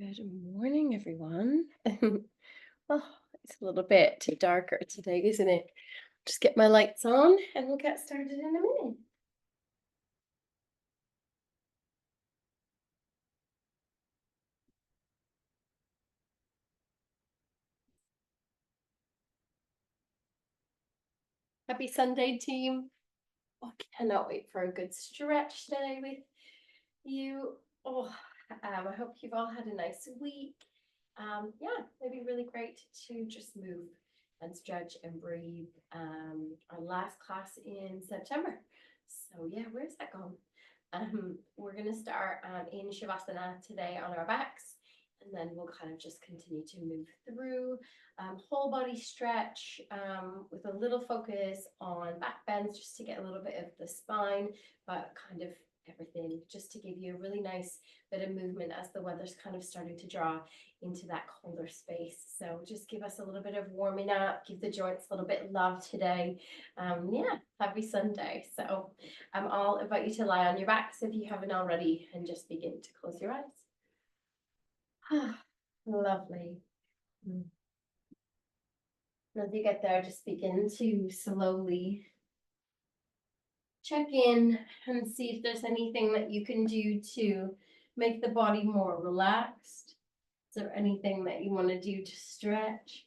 Good morning, everyone. Oh, it's a little bit darker today, isn't it? Just get my lights on and we'll get started in a minute. Happy Sunday, team. Oh, I cannot wait for a good stretch today with you. Oh, I hope you've all had a nice week. Yeah, it'd be really great to just move and stretch and breathe. Our last class in September. So yeah, where's that gone? We're going to start in Shavasana today on our backs, and then we'll kind of just continue to move through whole body stretch with a little focus on back bends just to get a little bit of the spine, but kind of everything just to give you a really nice bit of movement as the weather's kind of starting to draw into that colder space. So just give us a little bit of warming up, give the joints a little bit of love today. Yeah, happy Sunday. So I'll invite you to lie on your backs if you haven't already and just begin to close your eyes. Lovely. As you get there, just begin to slowly check in and see if there's anything that you can do to make the body more relaxed. Is there anything that you want to do to stretch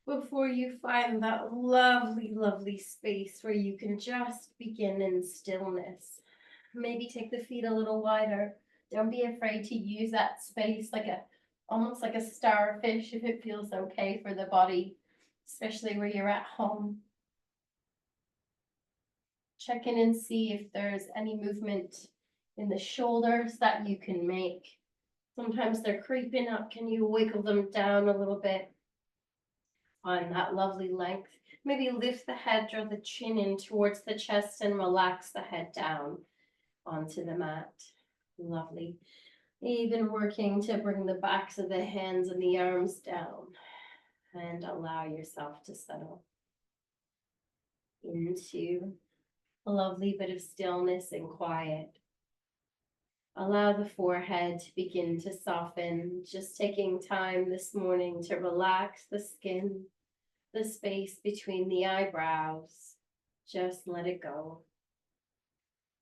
before you find that lovely, lovely space where you can just begin in stillness? Maybe take the feet a little wider. Don't be afraid to use that space like almost like a starfish if it feels okay for the body, especially where you're at home. Check in and see if there's any movement in the shoulders that you can make. Sometimes they're creeping up. Can you wiggle them down a little bit? Find that lovely length. Maybe lift the head, draw the chin in towards the chest and relax the head down onto the mat. Lovely. Even working to bring the backs of the hands and the arms down and allow yourself to settle into a lovely bit of stillness and quiet. Allow the forehead to begin to soften, just taking time this morning to relax the skin, the space between the eyebrows. Just let it go.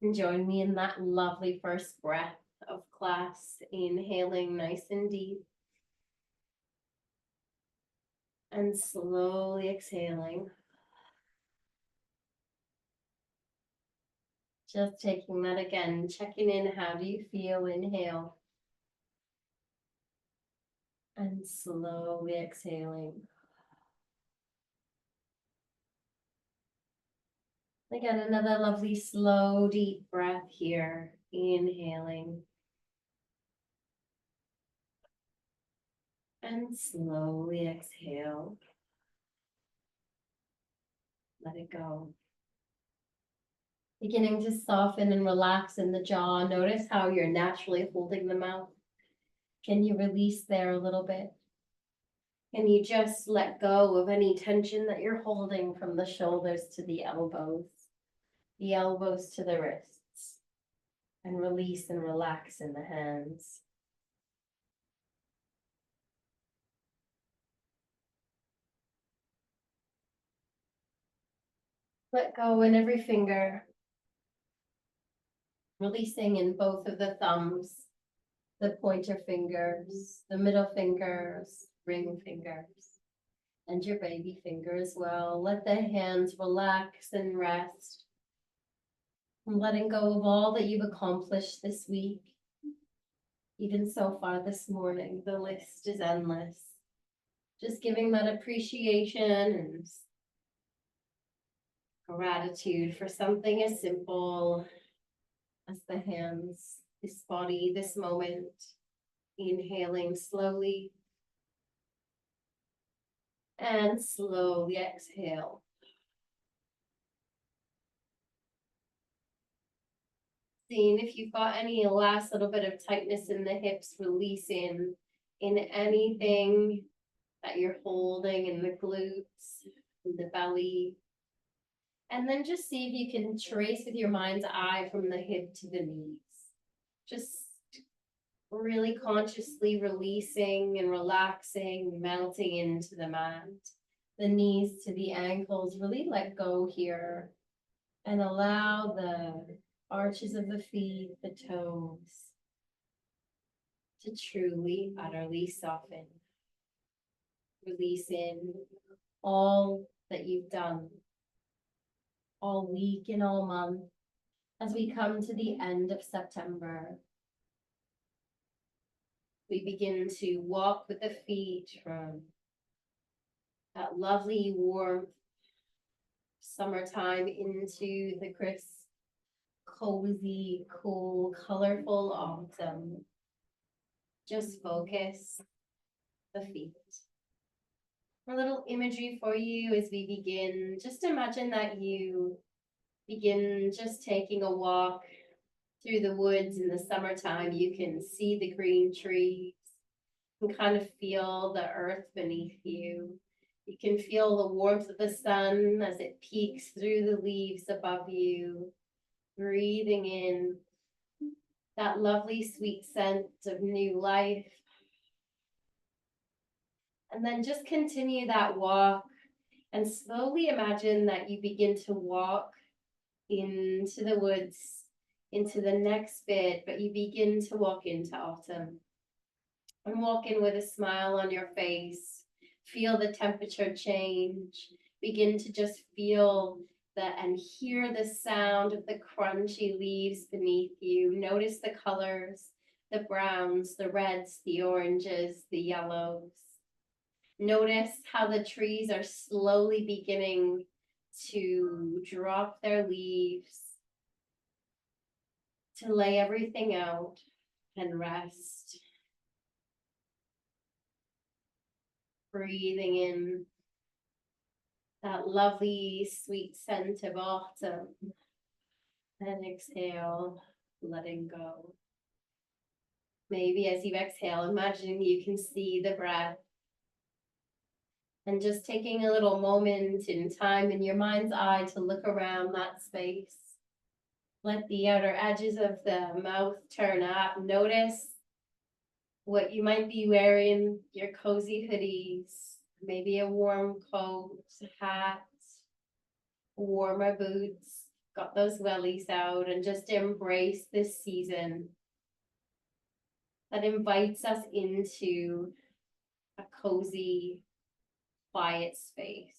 And join me in that lovely first breath of class, inhaling nice and deep. And slowly exhaling. Just taking that again, checking in, how do you feel? Inhale. And slowly exhaling. Again, another lovely, slow, deep breath here. Inhaling. And slowly exhale. Let it go. Beginning to soften and relax in the jaw. Notice how you're naturally holding the mouth. Can you release there a little bit? Can you just let go of any tension that you're holding from the shoulders to the elbows to the wrists, and release and relax in the hands. Let go in every finger, releasing in both of the thumbs, the pointer fingers, the middle fingers, ring fingers, and your baby finger as well. Let the hands relax and rest. And letting go of all that you've accomplished this week. Even so far this morning, the list is endless. Just giving that appreciation and gratitude for something as simple as the hands, this body, this moment. Inhaling slowly and slowly exhale. Seeing if you've got any last little bit of tightness in the hips, releasing in anything that you're holding in the glutes, in the belly. And then just see if you can trace with your mind's eye from the hip to the knees. Just Really consciously releasing and relaxing, melting into the mat. The knees to the ankles, really let go here and allow the arches of the feet, the toes, to truly, utterly soften. Release in all that you've done all week and all month as we come to the end of September. We begin to walk with the feet from that lovely warmth summertime into the crisp, cozy, cool, colorful autumn. Just focus the feet. A little imagery for you as we begin. Just imagine that you begin just taking a walk through the woods in the summertime. You can see the green trees and kind of feel the earth beneath you. You can feel the warmth of the sun as it peeks through the leaves above you. Breathing in that lovely sweet scent of new life. And then just continue that walk and slowly imagine that you begin to walk into the woods, into the next bit, but you begin to walk into autumn. And walk in with a smile on your face. Feel the temperature change. Begin to just feel that and hear the sound of the crunchy leaves beneath you. Notice the colors, the browns, the reds, the oranges, the yellows. Notice how the trees are slowly beginning to drop their leaves, to lay everything out and rest. Breathing in that lovely sweet scent of autumn. And exhale, letting go. Maybe as you exhale, imagine you can see the breath. And just taking a little moment in time in your mind's eye to look around that space. Let the outer edges of the mouth turn up. Notice what you might be wearing, your cozy hoodies, maybe a warm coat, hat, warmer boots, got those wellies out, and just embrace this season that invites us into a cozy, quiet space.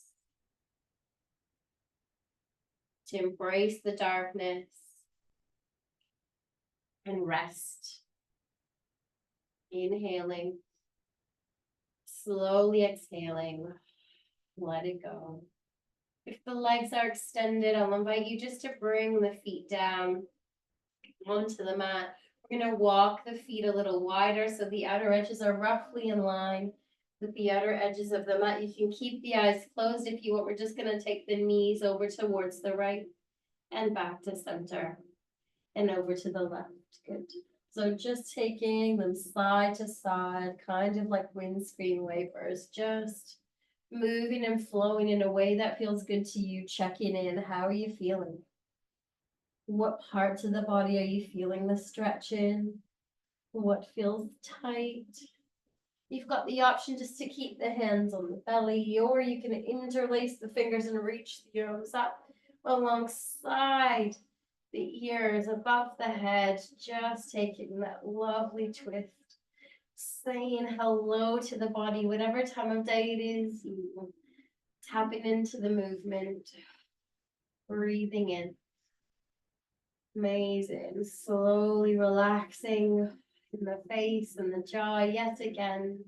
To embrace the darkness and rest. Inhaling, slowly exhaling, let it go. If the legs are extended, I'll invite you just to bring the feet down onto the mat. We're going to walk the feet a little wider so the outer edges are roughly in line with the outer edges of the mat. You can keep the eyes closed if you want. We're just going to take the knees over towards the right and back to center and over to the left. Good. So just taking them side to side, kind of like windscreen wavers, just moving and flowing in a way that feels good to you, checking in. How are you feeling? What parts of the body are you feeling the stretch in? What feels tight? You've got the option just to keep the hands on the belly, or you can interlace the fingers and reach the arms up alongside the ears, above the head, just taking that lovely twist, saying hello to the body, whatever time of day it is, tapping into the movement, breathing in. Amazing. Slowly relaxing in the face and the jaw. Yet again,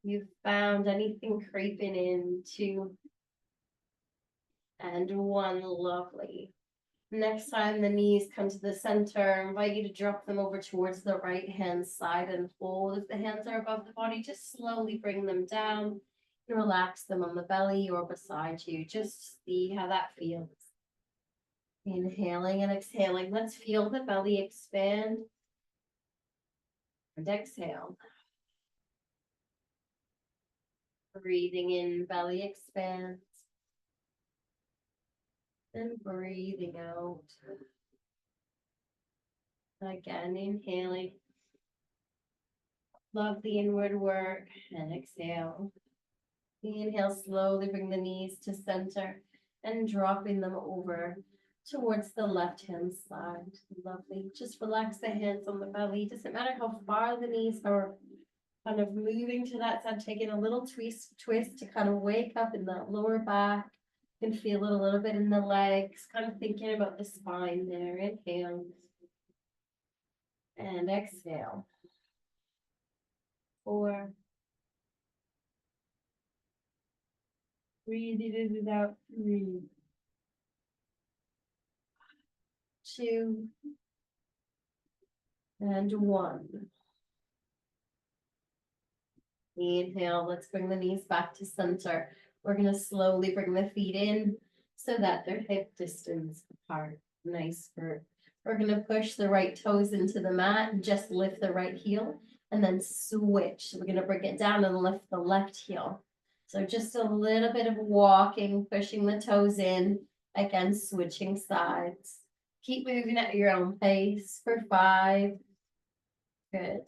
you've found anything creeping in. 2 and 1. Lovely. Next time the knees come to the center, I invite you to drop them over towards the right hand side and hold. If the hands are above the body, just slowly bring them down and relax them on the belly or beside you. Just see how that feels. Inhaling and exhaling. Let's feel the belly expand. And exhale. Breathing in, belly expands. And breathing out. Again, inhaling. Love the inward work. And exhale. Inhale, slowly bring the knees to center and dropping them over towards the left hand side. Lovely. Just relax the hands on the belly. Doesn't matter how far the knees are kind of moving to that side, taking a little twist to kind of wake up in that lower back. You can feel it a little bit in the legs, kind of thinking about the spine there. Inhale and exhale. 4. Breathe it in out. 3, 2, and 1. Inhale, let's bring the knees back to center. We're going to slowly bring the feet in so that they're hip distance apart. Nice grip. We're going to push the right toes into the mat and just lift the right heel and then switch. So we're going to bring it down and lift the left heel. So just a little bit of walking, pushing the toes in, again, switching sides. Keep moving at your own pace for 5. Good.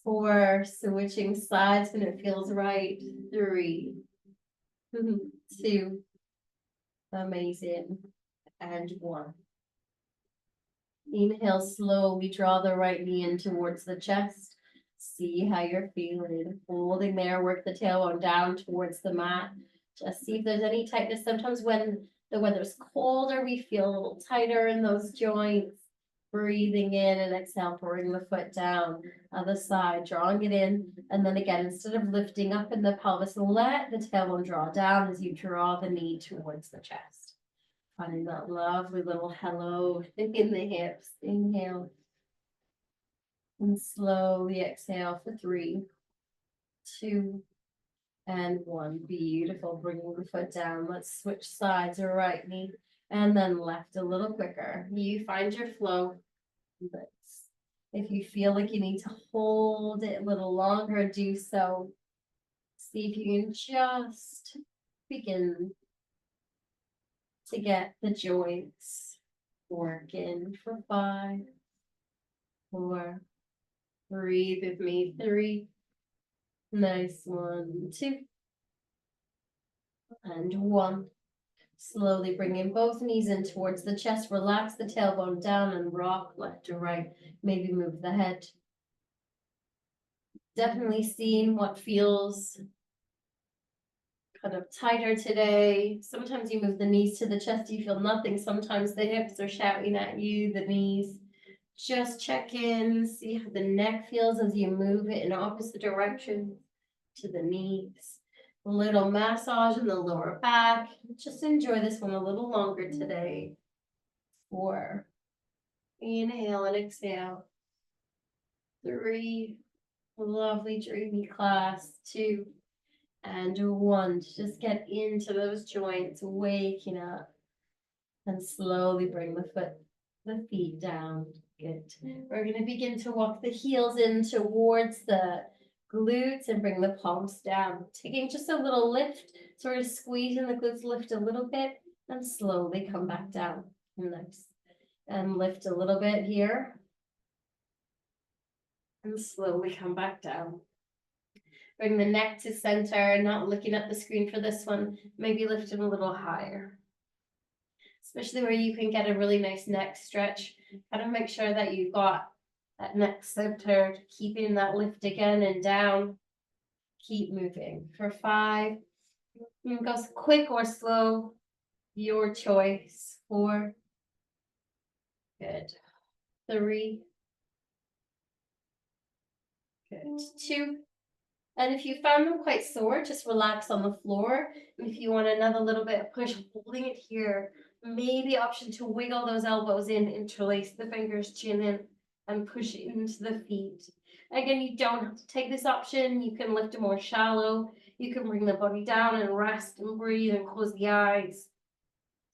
4, switching sides when it feels right. 3, 2, amazing, and 1. Inhale, slowly draw the right knee in towards the chest. See how you're feeling. Holding there, work the tailbone down towards the mat. Just see if there's any tightness. Sometimes when the weather's colder, we feel a little tighter in those joints. Breathing in and exhale, bring the foot down. Other side, drawing it in. And then again, instead of lifting up in the pelvis, let the tailbone draw down as you draw the knee towards the chest. Finding that lovely little hello in the hips. Inhale. And slowly exhale for 3, 2, and 1. Beautiful. Bringing the foot down. Let's switch sides. Right knee and then left a little quicker. You find your flow. But if you feel like you need to hold it a little longer, do so. See if you can just begin to get the joints working for 5, 4. Breathe with me. 3. Nice. 1, 2, and 1. Slowly bring in both knees in towards the chest. Relax the tailbone down and rock left to right. Maybe move the head. Definitely seeing what feels kind of tighter today. Sometimes you move the knees to the chest, you feel nothing. Sometimes the hips are shouting at you, the knees. Just check in, see how the neck feels as you move it in opposite direction to the knees. A little massage in the lower back. Just enjoy this one a little longer today. 4. Inhale and exhale. 3. Lovely, dreamy class. 2. And 1. Just get into those joints, waking up. And slowly bring the feet down. Good. We're going to begin to walk the heels in towards the glutes and bring the palms down. Taking just a little lift, sort of squeezing the glutes, lift a little bit, and slowly come back down. Nice. And lift a little bit here. And slowly come back down. Bring the neck to center, not looking at the screen for this one. Maybe lift it a little higher. Especially where you can get a really nice neck stretch. Kind of make sure that you've got that neck centered, keeping that lift again and down. Keep moving for 5. You can go quick or slow, your choice. 4. Good. 3. Good. 2. And if you found them quite sore, just relax on the floor. And if you want another little bit of push, holding it here, maybe option to wiggle those elbows in, interlace the fingers, chin in, and push it into the feet. Again, you don't have to take this option. You can lift it more shallow. You can bring the body down and rest and breathe and close the eyes.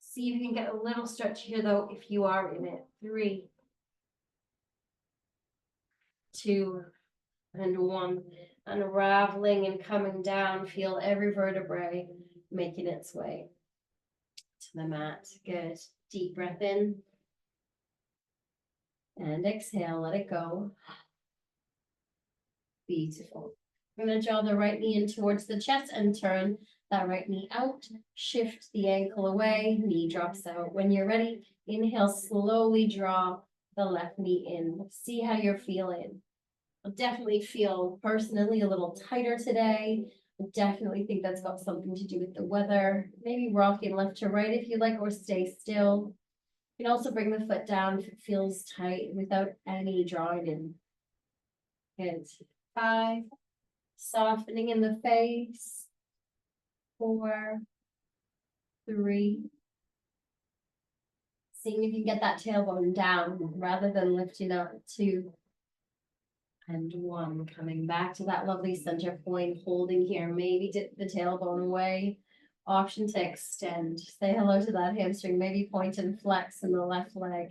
See if you can get a little stretch here, though, if you are in it. 3, 2, and 1. Unraveling and coming down. Feel every vertebrae making its way to the mat. Good. Deep breath in. And exhale, let it go. Beautiful. I'm going to draw the right knee in towards the chest and turn that right knee out. Shift the ankle away, knee drops out. When you're ready, inhale, slowly draw the left knee in. See how you're feeling. I definitely feel personally a little tighter today. I definitely think that's got something to do with the weather. Maybe rocking left to right if you like, or stay still. You can also bring the foot down if it feels tight without any drawing in. Good. 5, softening in the face. 4, 3. Seeing if you can get that tailbone down rather than lifting up. 2, and 1. Coming back to that lovely center point, holding here. Maybe dip the tailbone away. Option to extend. Say hello to that hamstring. Maybe point and flex in the left leg.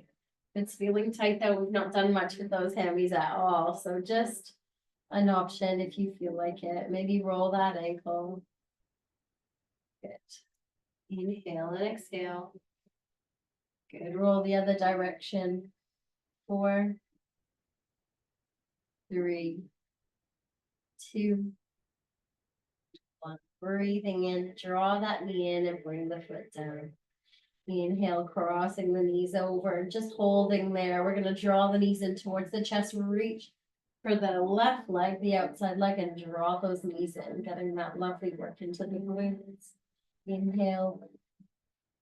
If it's feeling tight though, we've not done much with those hammies at all. So just an option if you feel like it. Maybe roll that ankle. Good. Inhale and exhale. Good. Roll the other direction. 4, 3, 2, 1. Breathing in, draw that knee in and bring the foot down. Inhale, crossing the knees over, just holding there. We're going to draw the knees in towards the chest. Reach for the left leg, the outside leg, and draw those knees in, getting that lovely work into the glutes. Inhale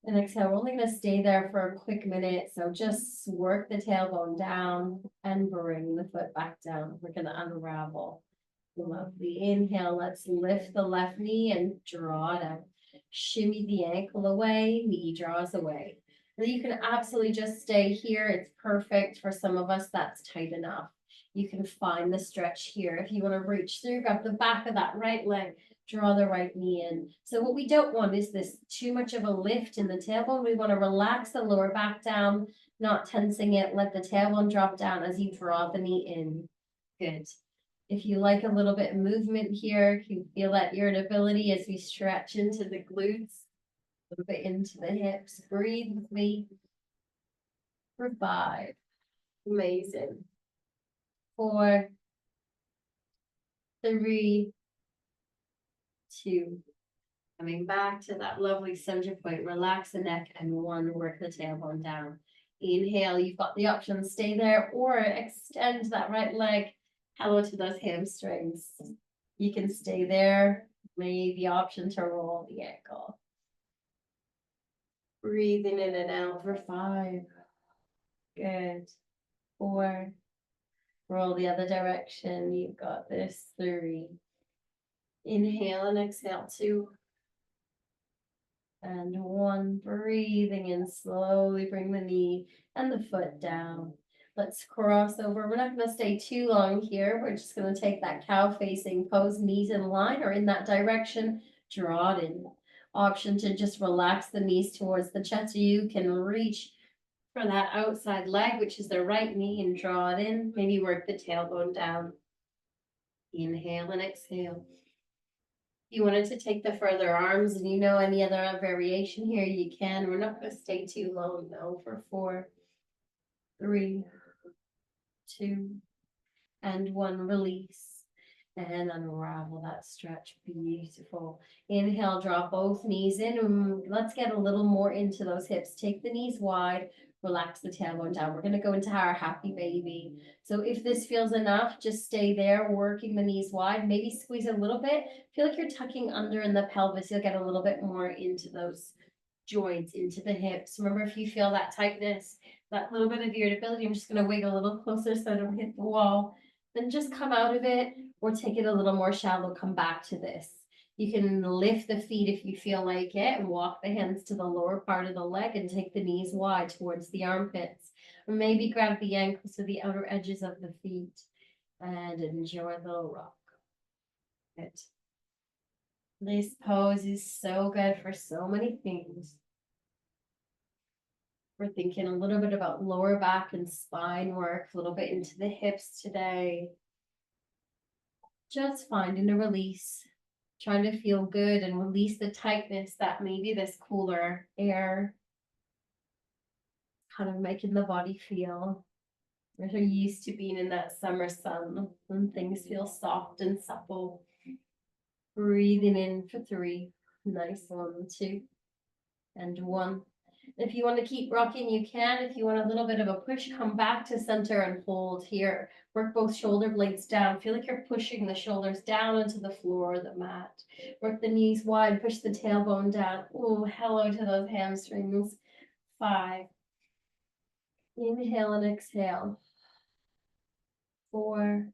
and exhale. We're only going to stay there for a quick minute. So just work the tailbone down and bring the foot back down. We're going to unravel. Lovely. Inhale. Let's lift the left knee and draw it out. Shimmy the ankle away. Knee draws away. And you can absolutely just stay here. It's perfect. For some of us, that's tight enough. You can find the stretch here. If you want to reach through, grab the back of that right leg, draw the right knee in. So what we don't want is this too much of a lift in the tailbone. We want to relax the lower back down, not tensing it. Let the tailbone drop down as you draw the knee in. Good. If you like a little bit of movement here, you feel that irritability as we stretch into the glutes, a little bit into the hips. Breathe with me for 5. Amazing. 4, 3, 2. Coming back to that lovely center point. Relax the neck and 1. Work the tailbone down. Inhale. You've got the option to stay there or extend that right leg. Hello to those hamstrings. You can stay there. Maybe option to roll the ankle. Breathing in and out for 5. Good. 4. Roll the other direction. You've got this. 3. Inhale and exhale. 2. And 1. Breathing in. Slowly bring the knee and the foot down. Let's cross over. We're not going to stay too long here. We're just going to take that cow facing pose, knees in line or in that direction. Draw it in. Option to just relax the knees towards the chest. You can reach for that outside leg, which is the right knee, and draw it in. Maybe work the tailbone down. Inhale and exhale. If you wanted to take the further arms and you know any other variation here, you can. We're not going to stay too long though for 4, 3, 2, and 1. Release and unravel that stretch. Beautiful. Inhale, draw both knees in. Let's get a little more into those hips. Take the knees wide, relax the tailbone down. We're going to go into our happy baby. So if this feels enough, just stay there, working the knees wide. Maybe squeeze a little bit. Feel like you're tucking under in the pelvis. You'll get a little bit more into those joints, into the hips. Remember, if you feel that tightness, that little bit of irritability, I'm just going to wiggle a little closer so I don't hit the wall. Then just come out of it or take it a little more shallow. Come back to this. You can lift the feet if you feel like it and walk the hands to the lower part of the leg and take the knees wide towards the armpits. Or maybe grab the ankles to the outer edges of the feet and enjoy a little rock. Good. This pose is so good for so many things. We're thinking a little bit about lower back and spine work, a little bit into the hips today. Just finding a release, trying to feel good and release the tightness that maybe this cooler air kind of making the body feel. We're so used to being in that summer sun and things feel soft and supple. Breathing in for 3. Nice. 1, 2, and 1. If you want to keep rocking, you can. If you want a little bit of a push, come back to center and hold here. Work both shoulder blades down. Feel like you're pushing the shoulders down into the floor of the mat. Work the knees wide, push the tailbone down. Oh, hello to those hamstrings. 5. Inhale and exhale. 4.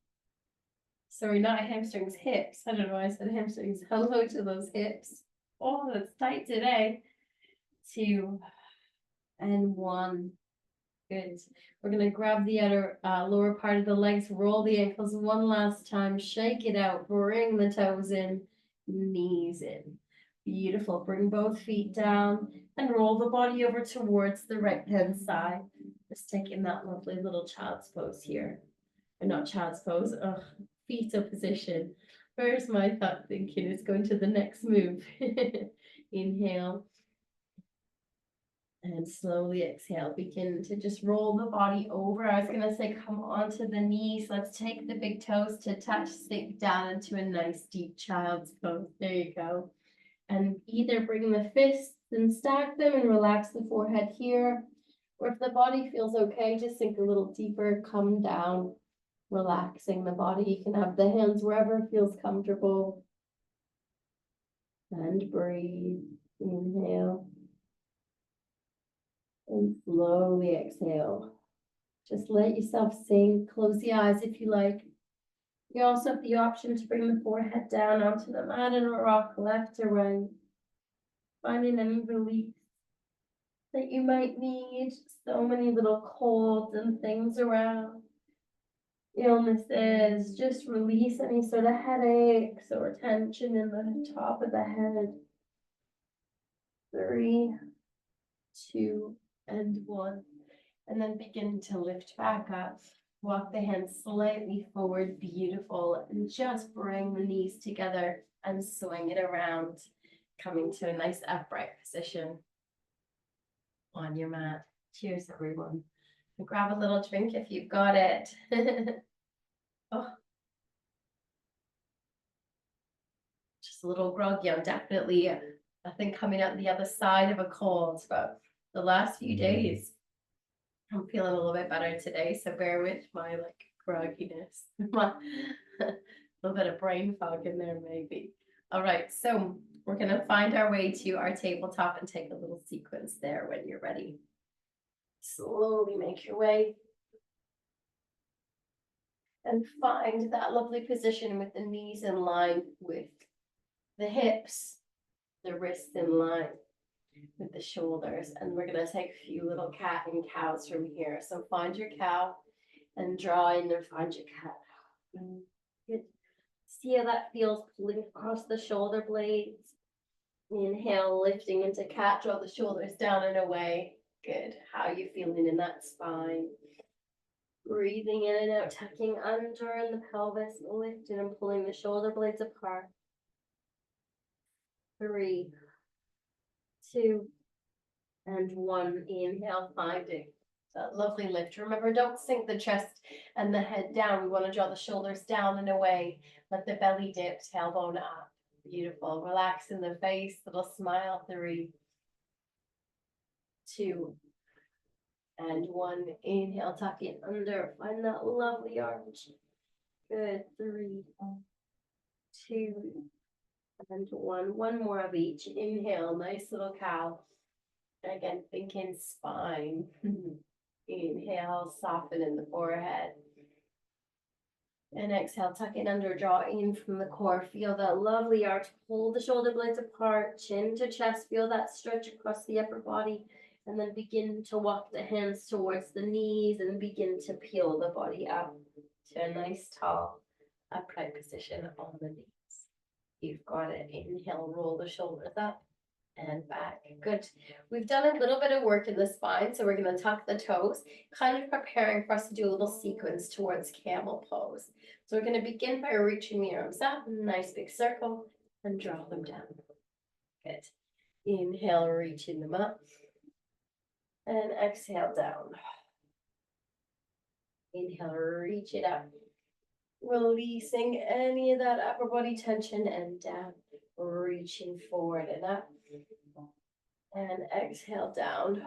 Sorry, not hamstrings, hips. I don't know why I said hamstrings. Hello to those hips. Oh, that's tight today. 2 and 1. Good. We're going to grab the other lower part of the legs, roll the ankles one last time, shake it out, bring the toes in, knees in. Beautiful. Bring both feet down and roll the body over towards the right-hand side. Just taking that lovely little child's pose here. Or not child's pose, fetal position. Where's my thought thinking? It's going to the next move. Inhale. And slowly exhale. Begin to just roll the body over. I was going to say come onto the knees. Let's take the big toes to touch, sink down into a nice deep child's pose. There you go. And either bring the fists and stack them and relax the forehead here. Or if the body feels okay, just sink a little deeper, come down, relaxing the body. You can have the hands wherever feels comfortable. And breathe. Inhale. And slowly exhale. Just let yourself sink. Close the eyes if you like. You also have the option to bring the forehead down onto the mat and rock left or right. Finding any relief that you might need. So many little colds and things around. Illnesses. Just release any sort of headaches or tension in the top of the head. 3, 2, and 1. And then begin to lift back up. Walk the hands slightly forward, beautiful, and just bring the knees together and swing it around, coming to a nice upright position on your mat. Cheers, everyone. And grab a little drink if you've got it. Oh, just a little groggy. I'm definitely, I think, coming out the other side of a cold, but the last few days, I'm feeling a little bit better today, so bear with my grogginess. A little bit of brain fog in there, maybe. All right, so we're gonna find our way to our tabletop and take a little sequence there when you're ready. Slowly make your way. And find that lovely position with the knees in line with the hips, the wrists in line with the shoulders. And we're going to take a few little cat and cows from here. So find your cow and draw in or find your cat. Good. See how that feels, pulling across the shoulder blades. Inhale, lifting into cat, draw the shoulders down and away. Good. How are you feeling in that spine? Breathing in and out, tucking under in the pelvis, lifting and pulling the shoulder blades apart. 3, 2, and 1. Inhale, finding that lovely lift. Remember, don't sink the chest and the head down. We want to draw the shoulders down and away. Let the belly dip, tailbone up. Beautiful. Relax in the face, little smile. 3, 2, and 1. Inhale, tuck it under. Find that lovely arch. Good. 3, 2, and 1. One more of each. Inhale, nice little cow. Again, thinking spine. Inhale, soften in the forehead. And exhale, tuck it under, draw in from the core. Feel that lovely arch. Pull the shoulder blades apart, chin to chest. Feel that stretch across the upper body. And then begin to walk the hands towards the knees and begin to peel the body up to a nice, tall, upright position on the knees. You've got it. Inhale, roll the shoulders up and back. Good. We've done a little bit of work in the spine, so we're going to tuck the toes, kind of preparing for us to do a little sequence towards camel pose. So we're going to begin by reaching the arms up, nice big circle, and draw them down. Good. Inhale, reaching them up, and exhale down. Inhale, reach it up. Releasing any of that upper body tension and down. Reaching forward and up. And exhale down.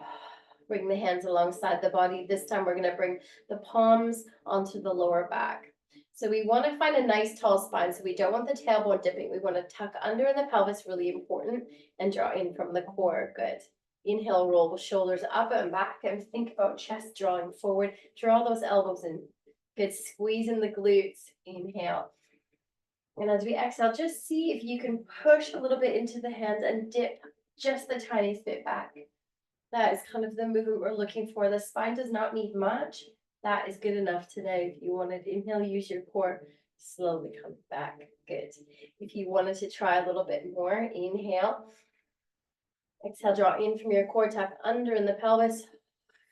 Bring the hands alongside the body. This time we're going to bring the palms onto the lower back. So we want to find a nice tall spine. So we don't want the tailbone dipping. We want to tuck under in the pelvis, really important, and draw in from the core. Good. Inhale, roll the shoulders up and back and think about chest drawing forward. Draw those elbows in. Good. Squeeze in the glutes. Inhale. And as we exhale, just see if you can push a little bit into the hands and dip just the tiniest bit back. That is kind of the movement we're looking for. The spine does not need much. That is good enough today. If you wanted to inhale, use your core, slowly come back. Good. If you wanted to try a little bit more, inhale. Exhale, draw in from your core, tuck under in the pelvis.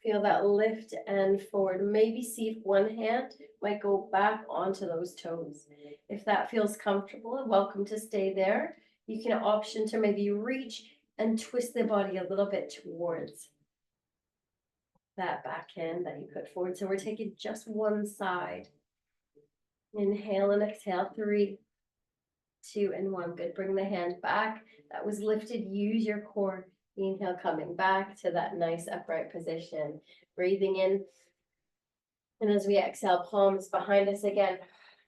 Feel that lift and forward. Maybe see if one hand might go back onto those toes. If that feels comfortable, welcome to stay there. You can option to maybe reach and twist the body a little bit towards that back hand that you put forward. So we're taking just one side. Inhale and exhale, 3, 2, and 1. Good. Bring the hand back. That was lifted. Use your core. Inhale, coming back to that nice upright position. Breathing in. And as we exhale, palms behind us again.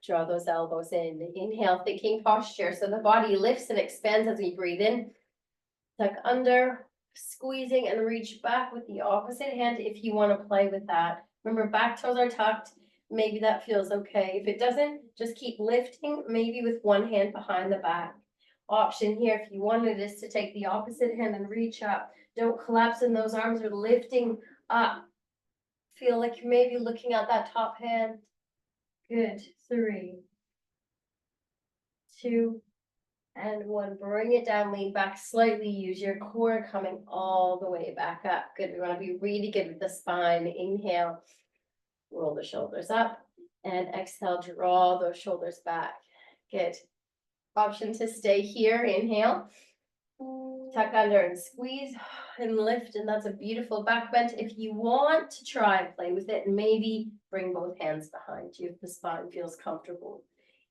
Draw those elbows in. Inhale, thinking posture. So the body lifts and expands as we breathe in. Tuck under, squeezing and reach back with the opposite hand if you want to play with that. Remember, back toes are tucked. Maybe that feels okay. If it doesn't, just keep lifting, maybe with one hand behind the back. Option here, if you wanted, is to take the opposite hand and reach up. Don't collapse in those arms. We're lifting up. Feel like you're maybe looking at that top hand. Good. 3, 2, and 1. Bring it down, lean back slightly. Use your core coming all the way back up. Good. We want to be really good with the spine. Inhale, roll the shoulders up, and exhale, draw those shoulders back. Good. Option to stay here. Inhale, tuck under and squeeze and lift, and that's a beautiful back bend. If you want to try, play with it, and maybe bring both hands behind you if the spine feels comfortable.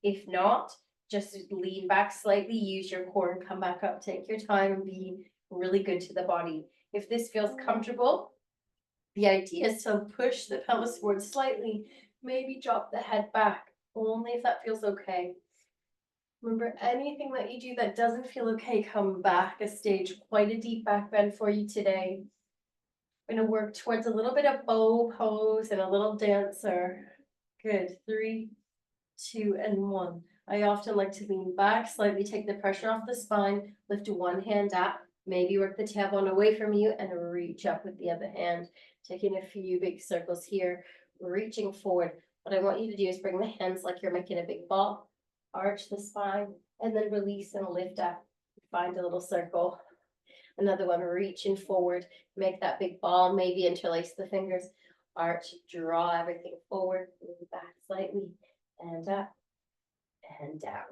If not, just lean back slightly, use your core and come back up. Take your time and be really good to the body. If this feels comfortable, the idea is to push the pelvis forward slightly, maybe drop the head back, only if that feels okay. Remember, anything that you do that doesn't feel okay, come back a stage. Quite a deep back bend for you today. I'm going to work towards a little bit of bow pose and a little dancer. Good. 3, 2, and 1. I often like to lean back, slightly take the pressure off the spine, lift one hand up, maybe work the tailbone away from you and reach up with the other hand. Taking a few big circles here, reaching forward. What I want you to do is bring the hands like you're making a big ball, arch the spine, and then release and lift up. Find a little circle. Another one, reaching forward, make that big ball, maybe interlace the fingers, arch, draw everything forward, move back slightly, and up and down.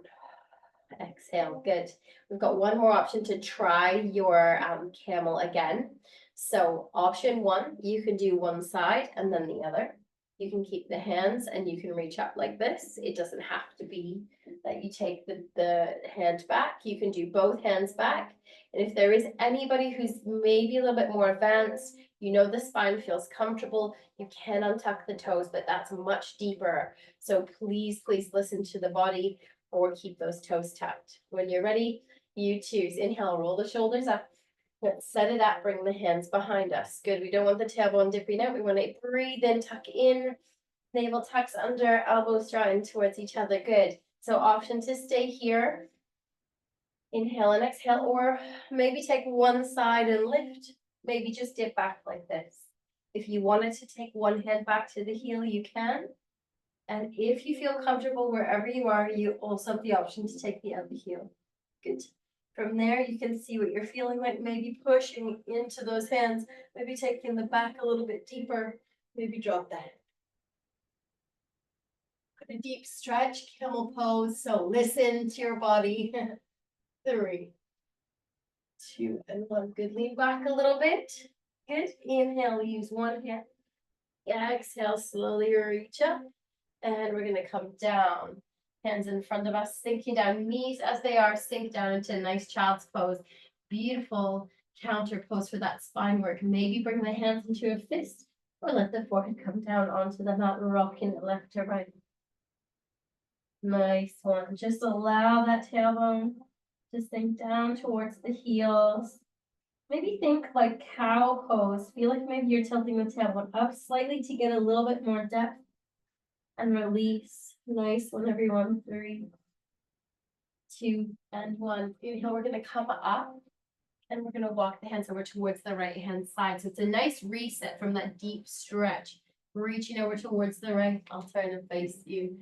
Exhale. Good. We've got one more option to try your camel again. So option 1, you can do one side and then the other. You can keep the hands and you can reach up like this. It doesn't have to be that you take the hand back. You can do both hands back. And if there is anybody who's maybe a little bit more advanced, you know the spine feels comfortable, you can untuck the toes, but that's much deeper. So please, please listen to the body or keep those toes tucked. When you're ready, you choose. Inhale, roll the shoulders up. Let's set it up, bring the hands behind us. Good, we don't want the tailbone dipping out. We want to breathe in, tuck in, navel tucks under, elbows drawing towards each other. Good. So option to stay here. Inhale and exhale, or maybe take one side and lift. Maybe just dip back like this. If you wanted to take one hand back to the heel, you can. And if you feel comfortable wherever you are, you also have the option to take the other heel. Good. From there, you can see what you're feeling like, maybe pushing into those hands, maybe taking the back a little bit deeper, maybe drop that. Put a deep stretch, camel pose. So listen to your body. 3, 2, and 1. Good. Lean back a little bit. Good. Inhale, use one hand. Exhale, slowly reach up. And we're gonna come down. Hands in front of us, sinking down. Knees as they are, sink down into a nice child's pose. Beautiful counter pose for that spine work. Maybe bring the hands into a fist or let the forehead come down onto the mat, rocking it left to right. Nice one. Just allow that tailbone to sink down towards the heels. Maybe think like cow pose. Feel like maybe you're tilting the tailbone up slightly to get a little bit more depth. And release. Nice one, everyone. 3, 2, and 1. Inhale, we're going to come up and we're going to walk the hands over towards the right hand side. So it's a nice reset from that deep stretch. Reaching over towards the right. I'll turn and face you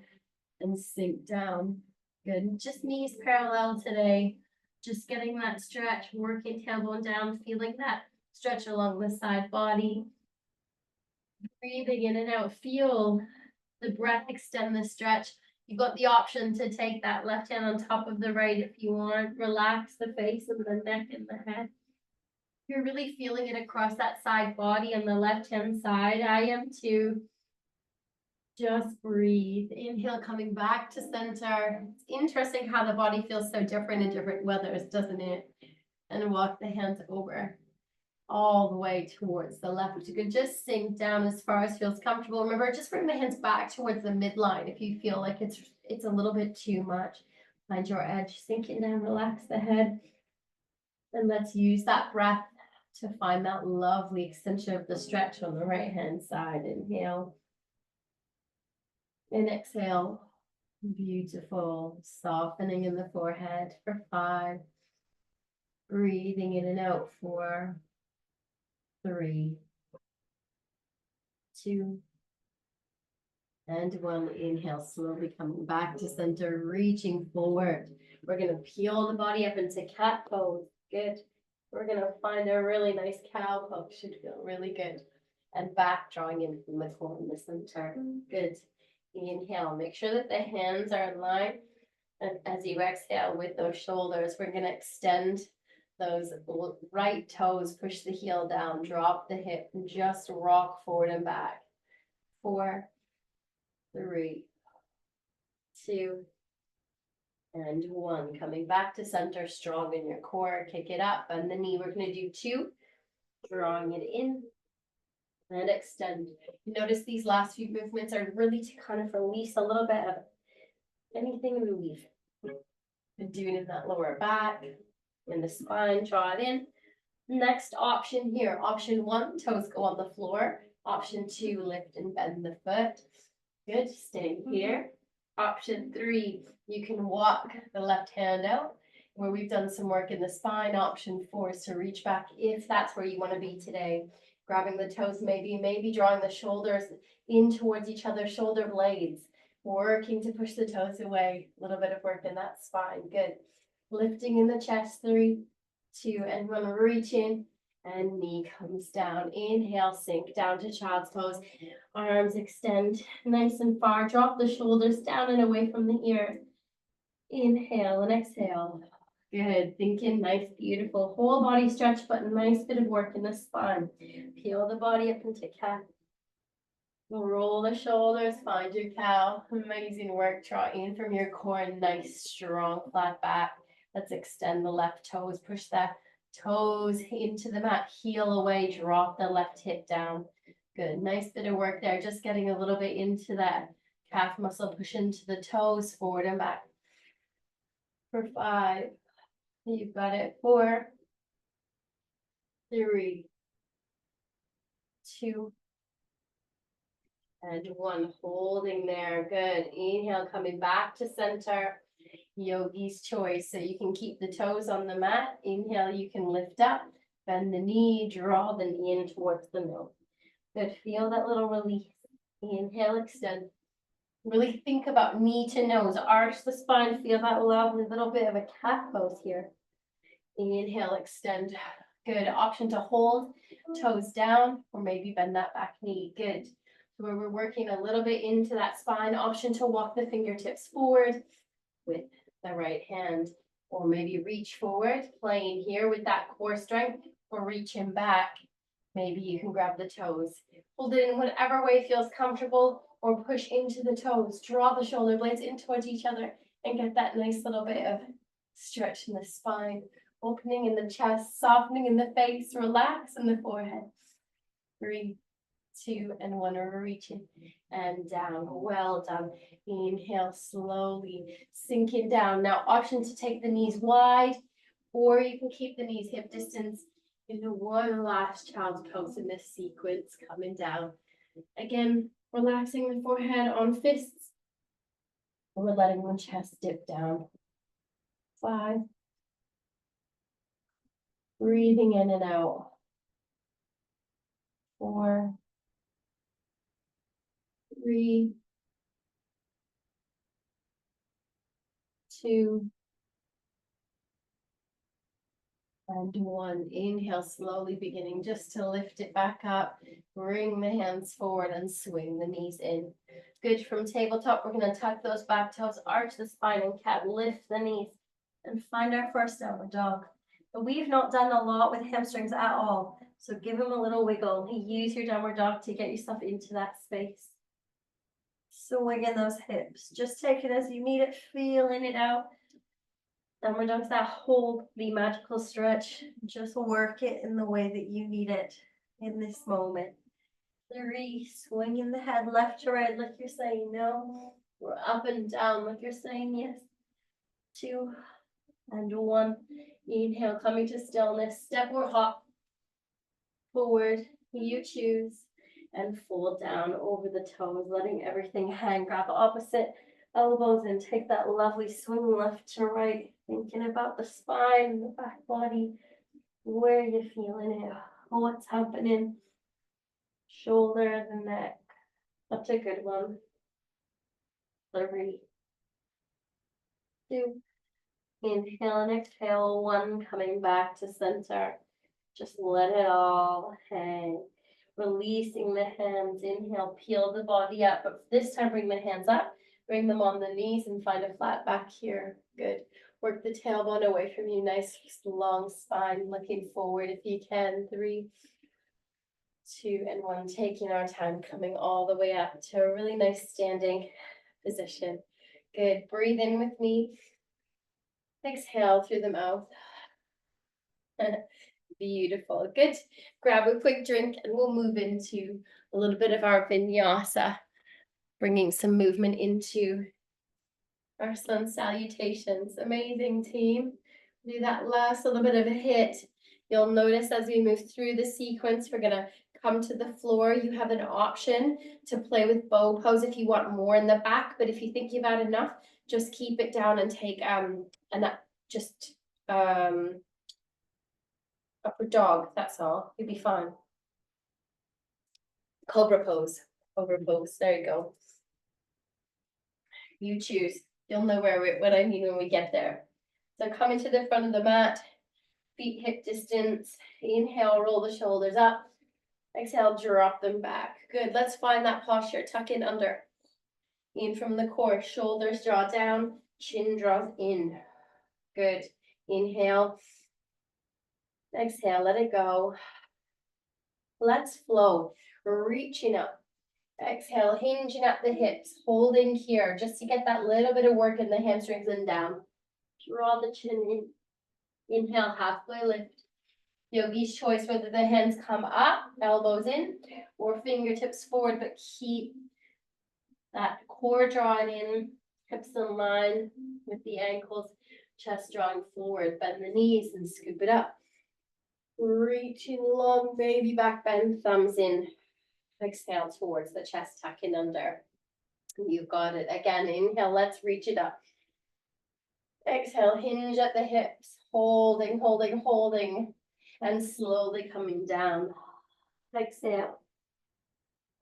and sink down. Good. Just knees parallel today. Just getting that stretch, working tailbone down, feeling that stretch along the side body. Breathing in and out. Feel the breath, extend the stretch. You've got the option to take that left hand on top of the right if you want. Relax the face and the neck and the head. You're really feeling it across that side body on the left hand side. I am too. Just breathe. Inhale, coming back to center. It's interesting how the body feels so different in different weathers, doesn't it? And walk the hands over all the way towards the left. You could just sink down as far as feels comfortable. Remember, just bring the hands back towards the midline if you feel like it's a little bit too much. Find your edge, sinking down, relax the head. And let's use that breath to find that lovely extension of the stretch on the right hand side. Inhale. And exhale. Beautiful. Softening in the forehead for 5. Breathing in and out 4, 3, 2, and 1. Inhale, slowly coming back to center, reaching forward. We're going to peel the body up into cat pose. Good. We're going to find a really nice cow pose. Should feel really good. And back, drawing in from the core in the center. Good. Inhale. Make sure that the hands are in line. And as you exhale with those shoulders, we're going to extend those right toes, push the heel down, drop the hip, and just rock forward and back. 4, 3, 2, and 1. Coming back to center, strong in your core. Kick it up, bend the knee. We're going to do 2, drawing it in and extend. Notice these last few movements are really to kind of release a little bit of anything we've been doing in that lower back, in the spine. Draw it in. Next option here. Option 1, toes go on the floor. Option 2, lift and bend the foot. Good, staying here. Option 3, you can walk the left hand out where we've done some work in the spine. Option 4 is to reach back if that's where you want to be today. Grabbing the toes, maybe drawing the shoulders in towards each other, shoulder blades. Working to push the toes away. A little bit of work in that spine. Good. Lifting in the chest. 3, 2, and 1. Reach in and knee comes down. Inhale, sink down to child's pose. Arms extend nice and far. Drop the shoulders down and away from the ears. Inhale and exhale. Good. Thinking nice, beautiful whole body stretch, but a nice bit of work in the spine. Peel the body up into cat. Roll the shoulders, find your cow. Amazing work. Draw in from your core. Nice, strong, flat back. Let's extend the left toes. Push the toes into the mat. Heel away. Drop the left hip down. Good. Nice bit of work there. Just getting a little bit into that calf muscle. Push into the toes, forward and back. For 5. You've got it. 4, 3, 2, and 1. Holding there. Good. Inhale, coming back to center. Yogi's choice. So you can keep the toes on the mat. Inhale, you can lift up, bend the knee, draw the knee in towards the middle. Good. Feel that little release. Inhale, extend. Really think about knee to nose. Arch the spine. Feel that lovely little bit of a cat pose here. Inhale, extend. Good. Option to hold toes down or maybe bend that back knee. Good. So where we're working a little bit into that spine. Option to walk the fingertips forward with the right hand, or maybe reach forward, playing here with that core strength, or reaching back Maybe you can grab the toes. Hold it in whatever way feels comfortable, or push into the toes. Draw the shoulder blades in towards each other and get that nice little bit of stretch in the spine, opening in the chest, softening in the face, relax in the forehead. 3, 2, and 1. Reaching and down. Well done. Inhale slowly, sinking down. Now, option to take the knees wide, or you can keep the knees hip distance into one last child's pose in this sequence, coming down. Again, relaxing the forehead on fists. We're letting the chest dip down. 5. Breathing in and out. 4. 3. 2. And 1. Inhale, slowly beginning just to lift it back up. Bring the hands forward and swing the knees in. Good. From tabletop, we're going to tuck those back toes, arch the spine and cat, lift the knees, and find our first downward dog. But we've not done a lot with hamstrings at all, so give them a little wiggle. Use your downward dog to get yourself into that space. Swinging those hips. Just take it as you need it, feeling it out. Downward dog's that whole the magical stretch. Just work it in the way that you need it in this moment. 3, swinging the head left to right like you're saying no. We're up and down like you're saying yes. 2, and 1. Inhale, coming to stillness. Step or hop forward. You choose. And fold down over the toes, letting everything hang. Grab opposite elbows and take that lovely swing left to right. Thinking about the spine, the back body, where you're feeling it, what's happening. Shoulder, the neck. That's a good one. 3, 2. Inhale and exhale. 1, coming back to center. Just let it all hang. Releasing the hands. Inhale, peel the body up, but this time bring the hands up. Bring them on the knees and find a flat back here. Good. Work the tailbone away from you. Nice long spine, looking forward if you can. 3, 2, and 1. Taking our time, coming all the way up to a really nice standing position. Good. Breathe in with me. Exhale through the mouth. Beautiful. Good. Grab a quick drink and we'll move into a little bit of our vinyasa, bringing some movement into our sun salutations. Amazing, team. Do that last little bit of a hit. You'll notice as we move through the sequence, we're going to come to the floor. You have an option to play with bow pose if you want more in the back, but if you think you've had enough, just keep it down and take upward dog, that's all. You'll be fine. Cobra pose. Cobra pose. There you go. You choose. You'll know what I mean when we get there. So coming to the front of the mat, feet hip distance. Inhale, roll the shoulders up. Exhale, drop them back. Good. Let's find that posture. Tuck in under. In from the core. Shoulders draw down. Chin draws in. Good. Inhale. Exhale, let it go. Let's flow. Reaching up. Exhale, hinging at the hips, holding here just to get that little bit of work in the hamstrings and down. Draw the chin in. Inhale, halfway lift. Yogi's choice whether the hands come up, elbows in, or fingertips forward, but keep that core drawn in, hips in line with the ankles, chest drawing forward. Bend the knees and scoop it up. Reaching long, baby back bend, thumbs in. Exhale towards the chest, tuck in under. You've got it. Again, inhale, let's reach it up. Exhale, hinge at the hips, holding, holding, holding, and slowly coming down. Exhale.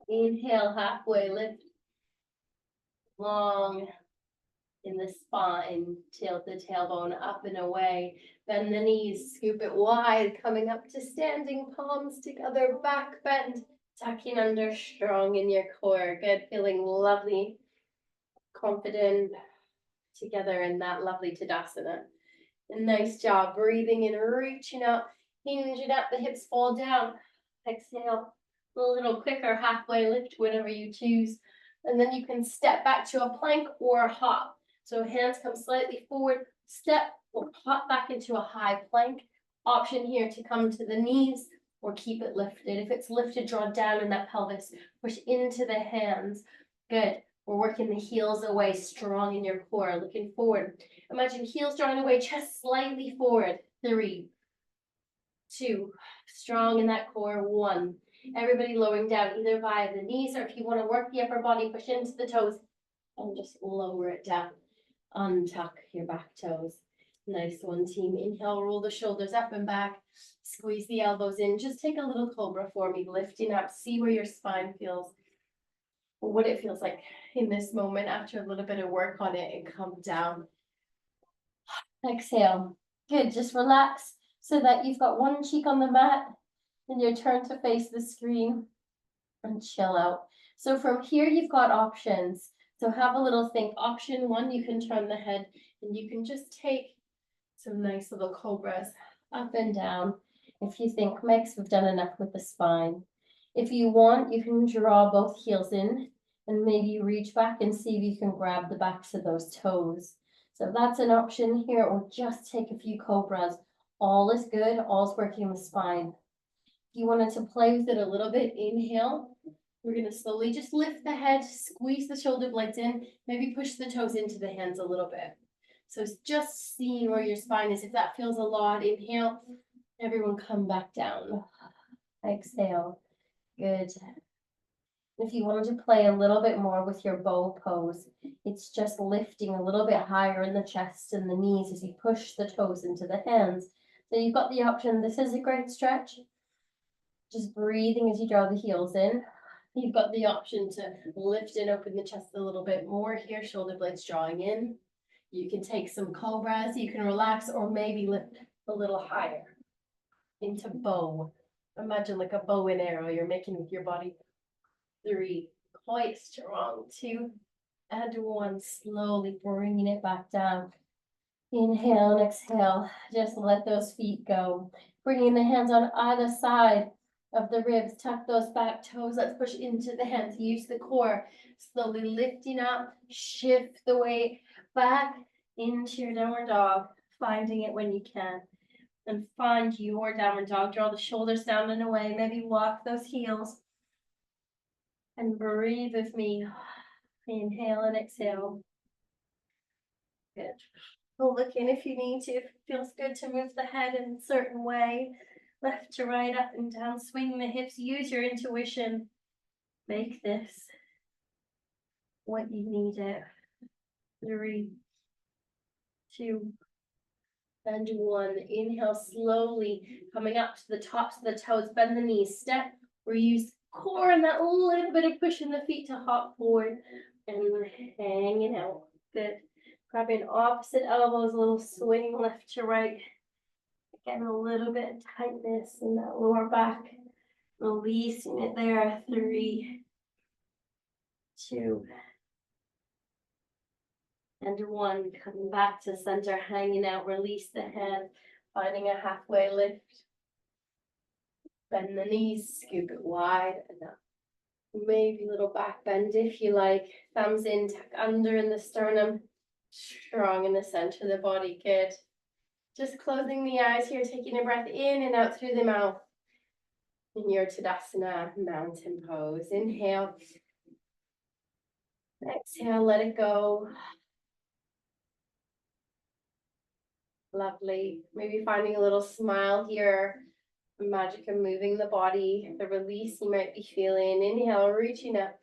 Inhale, halfway lift. Long in the spine, tilt the tailbone up and away. Bend the knees, scoop it wide, coming up to standing palms together, back bend. Tucking under, strong in your core. Good, feeling lovely, confident, together in that lovely Tadasana. And nice job, breathing in, reaching up, hinging up, the hips fall down. Exhale, a little quicker halfway lift, whatever you choose. And then you can step back to a plank or a hop. So hands come slightly forward, step or hop back into a high plank. Option here to come to the knees or keep it lifted. If it's lifted, draw down in that pelvis, push into the hands. Good. We're working the heels away, strong in your core, looking forward. Imagine heels drawing away, chest slightly forward. 3, 2, strong in that core. 1. Everybody lowering down either via the knees, or if you want to work the upper body, push into the toes and just lower it down. Untuck your back toes. Nice one, team. Inhale, roll the shoulders up and back. Squeeze the elbows in. Just take a little cobra for me, lifting up. See where your spine feels, what it feels like in this moment after a little bit of work on it, and come down. Exhale. Good. Just relax so that you've got one cheek on the mat and your turn to face the screen and chill out. So from here, you've got options. So have a little think. Option 1, you can turn the head and you can just take some nice little cobras up and down. If you think, Megs, we've done enough with the spine. If you want, you can draw both heels in and maybe reach back and see if you can grab the backs of those toes. So that's an option here, or just take a few cobras. All is good, all's working the spine. If you wanted to play with it a little bit, inhale. We're going to slowly just lift the head, squeeze the shoulder blades in, maybe push the toes into the hands a little bit. So it's just seeing where your spine is. If that feels a lot, inhale. Everyone come back down. Exhale. Good. If you wanted to play a little bit more with your bow pose, it's just lifting a little bit higher in the chest and the knees as you push the toes into the hands. So you've got the option. This is a great stretch. Just breathing as you draw the heels in. You've got the option to lift and open the chest a little bit more here, shoulder blades drawing in. You can take some cobras, you can relax, or maybe lift a little higher into bow. Imagine like a bow and arrow you're making with your body. 3, quite strong. 2 and 1, slowly bringing it back down. Inhale and exhale, just let those feet go. Bringing the hands on either side of the ribs, tuck those back toes, let's push into the hands, use the core, slowly lifting up, shift the weight back into your downward dog, finding it when you can, and find your downward dog, draw the shoulders down and away, maybe walk those heels, and breathe with me, inhale and exhale. Good. Look in if you need to, if it feels good to move the head in a certain way. Left to right, up and down, swing the hips, use your intuition. Make this what you need it. 3, 2, and 1. Inhale slowly, coming up to the tops of the toes, bend the knees, step, or use core and that little bit of push in the feet to hop forward and hanging out. Good. Grabbing opposite elbows, a little swing left to right. Getting a little bit of tightness in that lower back. Releasing it there. 3, 2, and 1. Coming back to center, hanging out. Release the hand, finding a halfway lift. Bend the knees, scoop it wide enough. Maybe a little back bend if you like. Thumbs in, tuck under in the sternum. Strong in the center of the body. Good. Just closing the eyes here, taking a breath in and out through the mouth. In your Tadasana mountain pose. Inhale. Exhale, let it go. Lovely. Maybe finding a little smile here. The magic of moving the body. The release you might be feeling. Inhale, reaching up.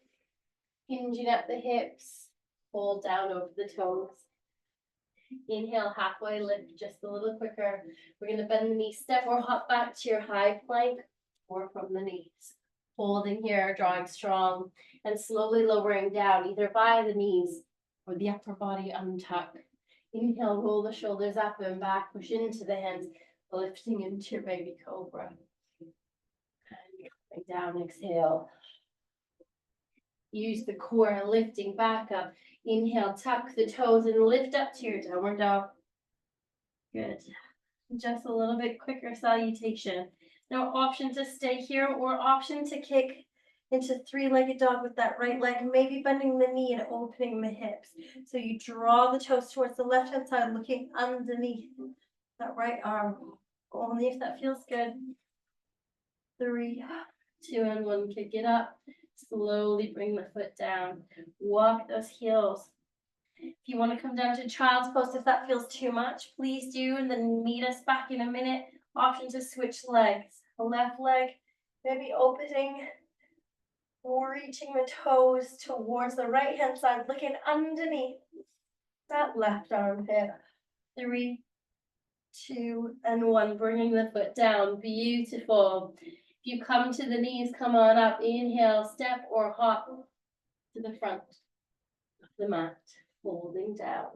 Hinging at the hips. Pull down over the toes. Inhale, halfway lift, just a little quicker. We're going to bend the knee, step or hop back to your high plank or from the knees. Holding here, drawing strong, and slowly lowering down, either via the knees or the upper body untuck. Inhale, roll the shoulders up and back, push into the hands, lifting into your baby cobra. And coming down, exhale. Use the core, lifting back up. Inhale, tuck the toes and lift up to your downward dog. Good. Just a little bit quicker salutation. Now option to stay here or option to kick into three-legged dog with that right leg, maybe bending the knee and opening the hips. So you draw the toes towards the left-hand side, looking underneath that right arm. Only if that feels good. 3, 2, and 1. Kick it up. Slowly bring the foot down. Walk those heels. If you want to come down to child's pose, if that feels too much, please do, and then meet us back in a minute. Option to switch legs. The left leg, maybe opening or reaching the toes towards the right hand side, looking underneath that left armpit. 3, 2, and 1. Bringing the foot down. Beautiful. If you come to the knees, come on up. Inhale, step or hop to the front of the mat. Folding down.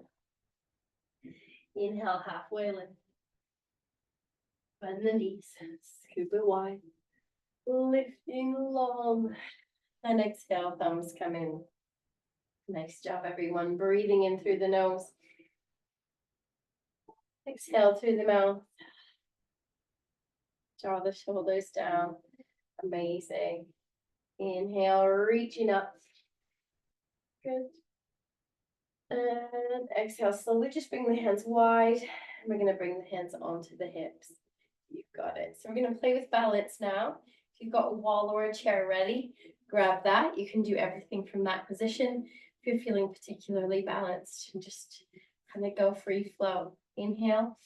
Inhale, halfway lift. Bend the knees. Scoop it wide. Lifting long. And exhale, thumbs come in. Nice job, everyone. Breathing in through the nose. Exhale through the mouth. Draw the shoulders down. Amazing. Inhale, reaching up. Good. And exhale, slowly just bring the hands wide. And we're going to bring the hands onto the hips. You've got it. So we're going to play with balance now. If you've got a wall or a chair ready, grab that. You can do everything from that position. If you're feeling particularly balanced, and just kind of go free flow. Inhale.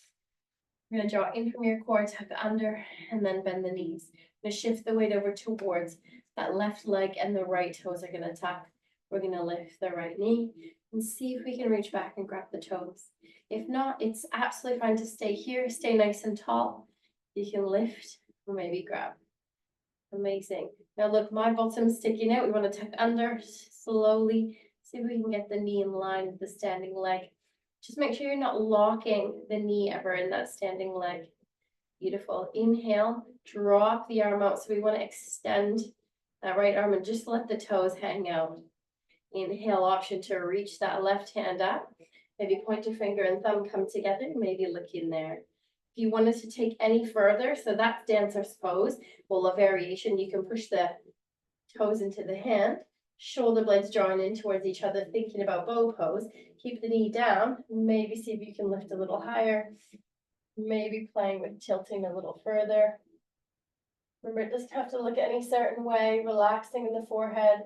You're going to draw in from your core, tuck under, and then bend the knees. Going to shift the weight over towards that left leg, and the right toes are going to tuck. We're going to lift the right knee and see if we can reach back and grab the toes. If not, it's absolutely fine to stay here. Stay nice and tall. You can lift or maybe grab. Amazing. Now look, my bottom's sticking out. We want to tuck under slowly. See if we can get the knee in line with the standing leg. Just make sure you're not locking the knee ever in that standing leg. Beautiful. Inhale, drop the arm out. So we want to extend that right arm and just let the toes hang out. Inhale, option to reach that left hand up. Maybe pointer finger and thumb come together. Maybe look in there. If you wanted to take any further, so that's dancer's pose. Well, a variation, you can push the toes into the hand, shoulder blades drawing in towards each other, thinking about bow pose. Keep the knee down. Maybe see if you can lift a little higher. Maybe playing with tilting a little further. Remember, it doesn't have to look any certain way. Relaxing in the forehead.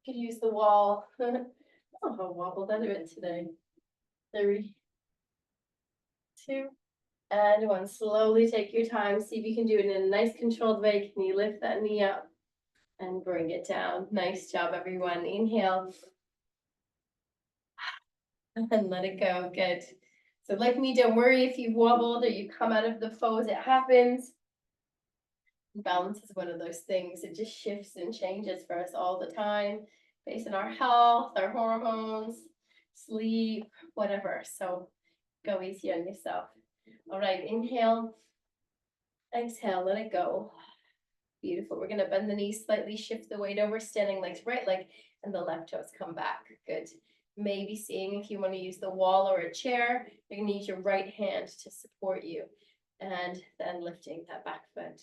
You could use the wall. Oh, how wobbled out of it today. 3, 2, and 1. Slowly take your time. See if you can do it in a nice controlled way. Can you lift that knee up and bring it down? Nice job, everyone. Inhale. And let it go. Good. So like me, don't worry if you've wobbled or you come out of the pose. It happens. Balance is one of those things. It just shifts and changes for us all the time based on our health, our hormones, sleep, whatever. So go easy on yourself. All right, inhale, exhale, let it go. Beautiful. We're going to bend the knees slightly, shift the weight over, standing legs, right leg, and the left toes come back. Good. Maybe seeing if you want to use the wall or a chair, you're going to use your right hand to support you. And then lifting that back foot.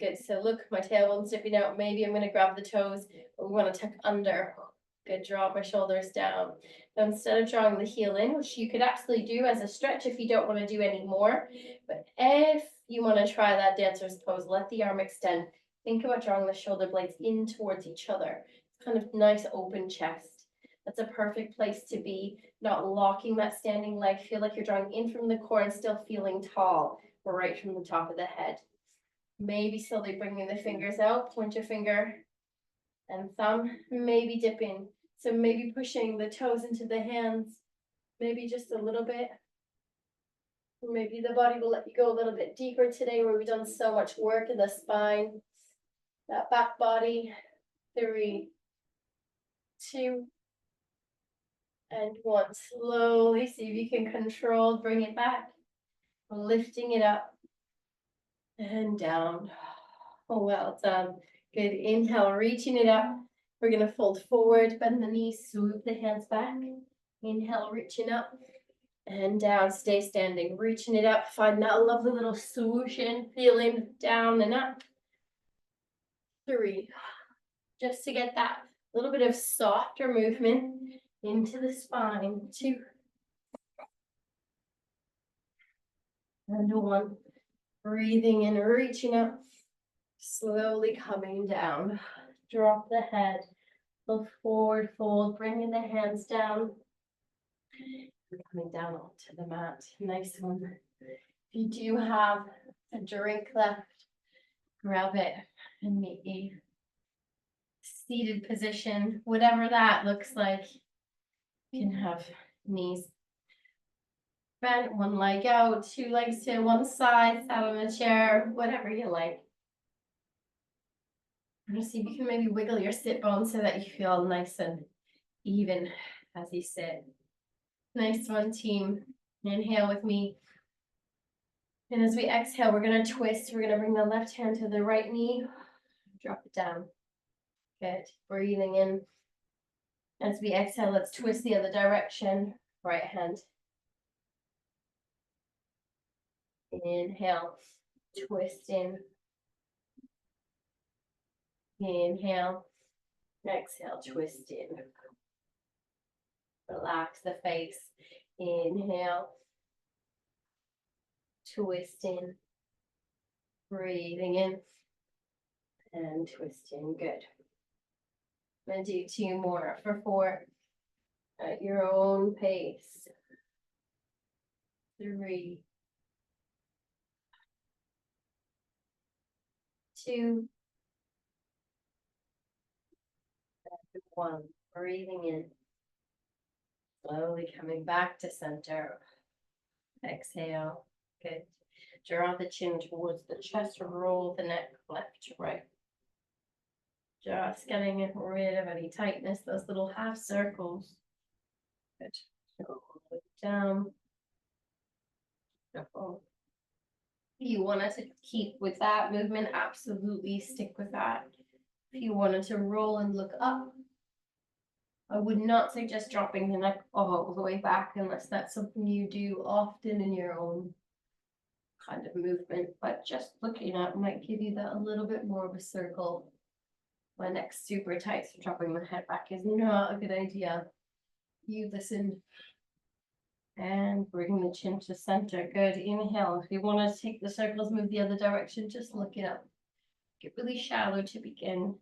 Good. So look, my tailbone's dipping out. Maybe I'm going to grab the toes. We want to tuck under. Good. Drop my shoulders down. Now, instead of drawing the heel in, which you could absolutely do as a stretch if you don't want to do any more, but if you want to try that dancer's pose, let the arm extend. Think about drawing the shoulder blades in towards each other. Kind of nice open chest. That's a perfect place to be, not locking that standing leg. Feel like you're drawing in from the core and still feeling tall, right from the top of the head. Maybe slowly bringing the fingers out, pointer finger and thumb, maybe dipping. So maybe pushing the toes into the hands, maybe just a little bit. Maybe the body will let you go a little bit deeper today where we've done so much work in the spine, that back body. 3, 2, and 1. Slowly see if you can control, bring it back, lifting it up and down. Oh, well done. Good. Inhale, reaching it up. We're going to fold forward, bend the knees, swoop the hands back. Inhale, reaching up. and down, stay standing, reaching it up, find that lovely little swoosh in, feeling down and up. 3, just to get that little bit of softer movement into the spine. 2, and 1. Breathing in, reaching up, slowly coming down. Drop the head, look forward, fold, bringing the hands down. Coming down onto the mat. Nice one. If you do have a drink left, grab it and meet a seated position, whatever that looks like. You can have knees bent, one leg out, 2 legs to one side, sat on a chair, whatever you like. And see if you can maybe wiggle your sit bones so that you feel nice and even as you sit. Nice one, team. Inhale with me. And as we exhale, we're going to twist. We're going to bring the left hand to the right knee. Drop it down. Good. Breathing in. As we exhale, let's twist the other direction. Right hand. Inhale. Twist in. Inhale. Exhale. Twist in. Relax the face. Inhale. Twist in. Breathing in. And twisting. Good. I'm going to do 2 more for 4 at your own pace. 3, 2, 1. Breathing in. Slowly coming back to center. Exhale. Good. Draw the chin towards the chest. Roll the neck left to right. Just getting rid of any tightness, those little half circles. Good. Go all the way down. Beautiful. If you wanted to keep with that movement, absolutely stick with that. If you wanted to roll and look up, I would not suggest dropping the neck all the way back unless that's something you do often in your own kind of movement. But just looking up might give you that a little bit more of a circle. My neck's super tight, so dropping the head back is not a good idea. You listen. And bring the chin to center. Good. Inhale. If you want to take the circles, move the other direction, just look it up. Get really shallow to begin.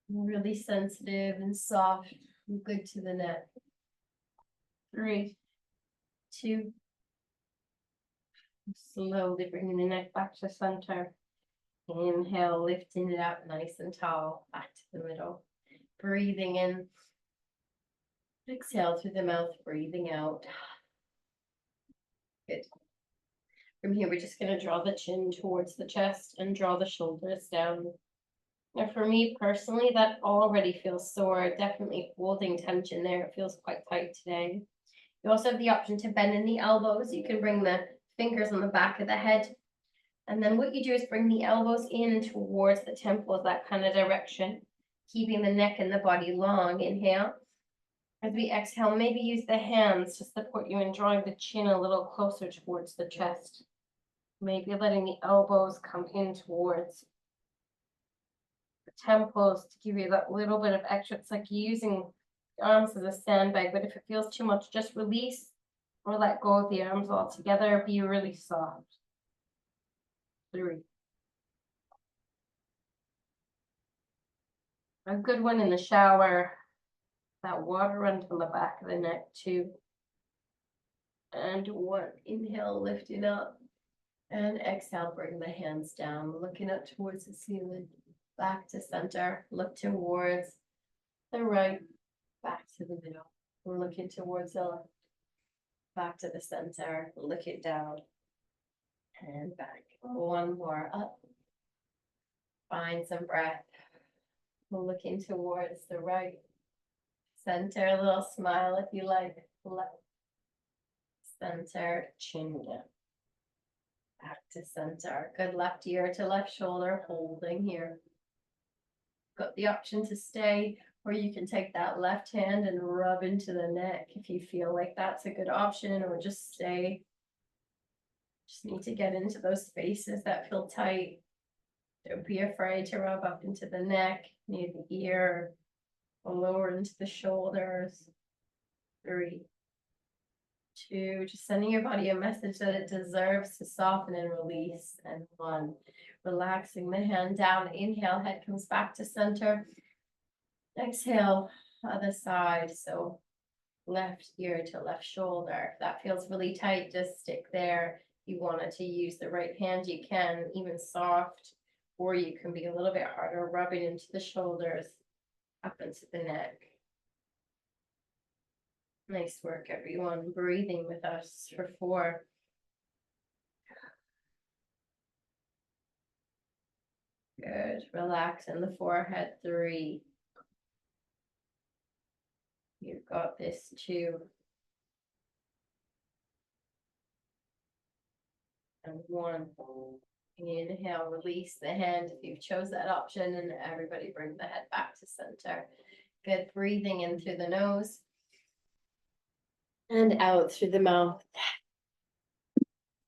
Really sensitive and soft and good to the neck. 3, 2. Slowly bringing the neck back to center. Inhale, lifting it up nice and tall, back to the middle. Breathing in. Exhale through the mouth, breathing out. Good. From here, we're just going to draw the chin towards the chest and draw the shoulders down. Now, for me personally, that already feels sore. Definitely holding tension there. It feels quite tight today. You also have the option to bend in the elbows. You can bring the fingers on the back of the head. And then what you do is bring the elbows in towards the temples, that kind of direction, keeping the neck and the body long. Inhale. As we exhale, maybe use the hands to support you and drawing the chin a little closer towards the chest. Maybe letting the elbows come in towards the temples to give you that little bit of extra. It's like using the arms as a sandbag, but if it feels too much, just release or let go of the arms altogether. Be really soft. 3. A good one in the shower. That water runs from the back of the neck. 2. And 1. Inhale, lifting up. And exhale, bring the hands down, looking up towards the ceiling. Back to center. Look towards the right. Back to the middle. We're looking towards the left. Back to the center. Look it down. And back. 1 more up. Find some breath. We're looking towards the right. Center, a little smile if you like. Left. Center, chin down. Back to center. Good left ear to left shoulder, holding here. Got the option to stay Or you can take that left hand and rub into the neck if you feel like that's a good option, or just stay. Just need to get into those spaces that feel tight. Don't be afraid to rub up into the neck, near the ear, or lower into the shoulders. 3, 2, just sending your body a message that it deserves to soften and release. And 1, relaxing the hand down. Inhale, head comes back to center. Exhale, other side. So left ear to left shoulder. If that feels really tight, just stick there. If you wanted to use the right hand, you can, even soft, or you can be a little bit harder, rubbing into the shoulders, up into the neck. Nice work, everyone. Breathing with us for 4. Good. Relax in the forehead. 3. You've got this. 2. And 1. Inhale, release the hand if you've chose that option, and everybody bring the head back to center. Good. Breathing in through the nose and out through the mouth.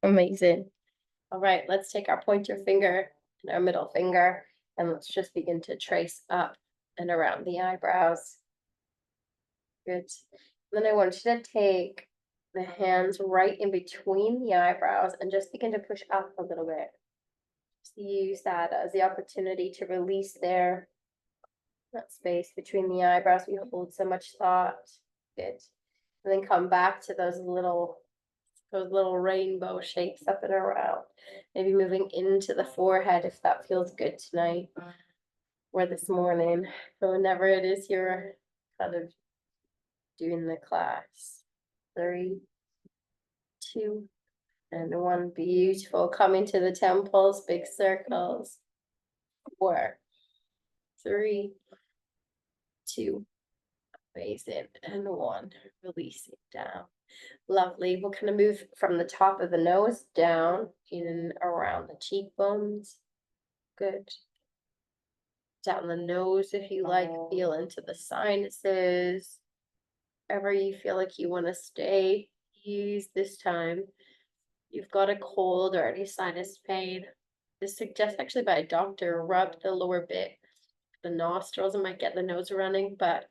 Amazing. All right, let's take our pointer finger and our middle finger, and let's just begin to trace up and around the eyebrows. Good. Then I want you to take the hands right in between the eyebrows and just begin to push up a little bit. Just use that as the opportunity to release there, that space between the eyebrows. We hold so much thought. Good. And then come back to those little rainbow shapes up and around. Maybe moving into the forehead if that feels good tonight or this morning. So whenever it is you're kind of doing the class. 3, 2, and 1. Beautiful. Coming to the temples, big circles. 4, 3, 2. Amazing. And 1. Releasing down. Lovely. We'll kind of move from the top of the nose down in and around the cheekbones. Good. Down the nose if you like. Feel into the sinuses. Wherever you feel like you want to stay, use this time. You've got a cold or any sinus pain. This suggests actually by a doctor, rub the lower bit, the nostrils, and might get the nose running, but